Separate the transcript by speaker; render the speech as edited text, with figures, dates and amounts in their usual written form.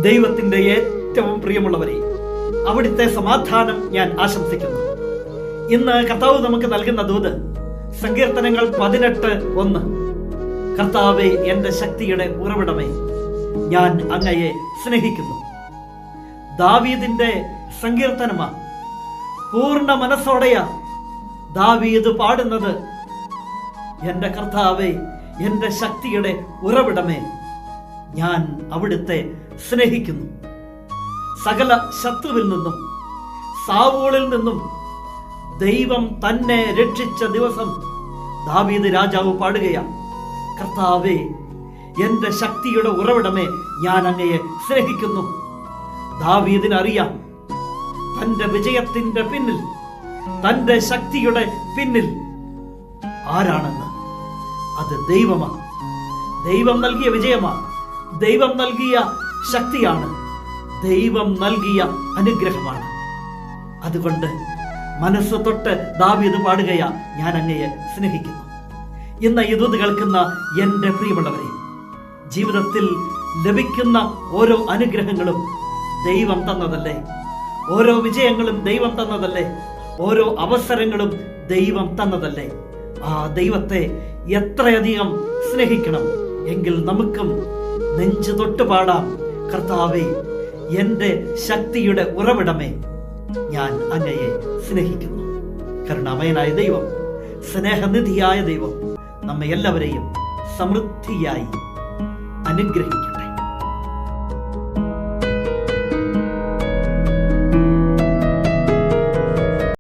Speaker 1: ദൈവത്തിന്റെ ഏറ്റവും പ്രിയമുള്ളവരെ, അവിടുത്തെ സമാധാനം ഞാൻ ആശംസിക്കുന്നു. ഇന്ന് കർത്താവ് നമുക്ക് നൽകുന്ന ദൂത് സങ്കീർത്തനങ്ങൾ 18:1. കർത്താവേ, എന്റെ ശക്തിയുടെ ഉറവിടമേ, ഞാൻ അങ്ങയെ സ്നേഹിക്കുന്നു. ദാവീദിന്റെ സങ്കീർത്തനമാ. പൂർണ്ണ മനസ്സോടെയാ ദാവീദ് പാടുന്നത്. എന്റെ കർത്താവേ, എന്റെ ശക്തിയുടെ ഉറവിടമേ, ഞാൻ അവിടുത്തെ സ്നേഹിക്കുന്നു. സകല ശത്രുവിൽ നിന്നും, സാവൂളിൽ നിന്നും ദൈവം തന്നെ രക്ഷിച്ച ദിവസം ദാവീദ് രാജാവ് പാടുകയാ. കർത്താവേ, എന്റെ ശക്തിയുടെ ഉറവിടമേ, ഞാൻ അങ്ങയെ സ്നേഹിക്കുന്നു. ദാവീദിനറിയാം തന്റെ വിജയത്തിന്റെ പിന്നിൽ, തന്റെ ശക്തിയുടെ പിന്നിൽ ആരാണെന്ന്. അത് ദൈവമാണ്. ദൈവം നൽകിയ വിജയമാണ്. ദൈവം നൽകിയ ശക്തിയാണ്. ദൈവം നൽകിയ അനുഗ്രഹമാണ്. അതുകൊണ്ട് മനസ്സ് തൊട്ട് ദാവീദ് പാടുകയാ, ഞാൻ അങ്ങയെ സ്നേഹിക്കുന്നു. ഇന്ന് ഈ ദൂത് കേൾക്കുന്ന എൻ്റെ പ്രിയമുള്ളവരെ, ജീവിതത്തിൽ ലഭിക്കുന്ന ഓരോ അനുഗ്രഹങ്ങളും ദൈവം തന്നതല്ലേ? ഓരോ വിജയങ്ങളും ദൈവം തന്നതല്ലേ? ഓരോ അവസരങ്ങളും ദൈവം തന്നതല്ലേ? ആ ദൈവത്തെ എത്രയധികം സ്നേഹിക്കണം. എങ്കിൽ നമുക്കും നെഞ്ചു തൊട്ട് പാടാം, കർത്താവേ, എന്റെ ശക്തിയുടെ ഉറവിടമേ, ഞാൻ അങ്ങയെ സ്നേഹിക്കുന്നു. കരുണാമയനായ ദൈവം, സ്നേഹനിധിയായ ദൈവം നമ്മെ എല്ലാവരെയും സമൃദ്ധിയായി അനുഗ്രഹിക്കും.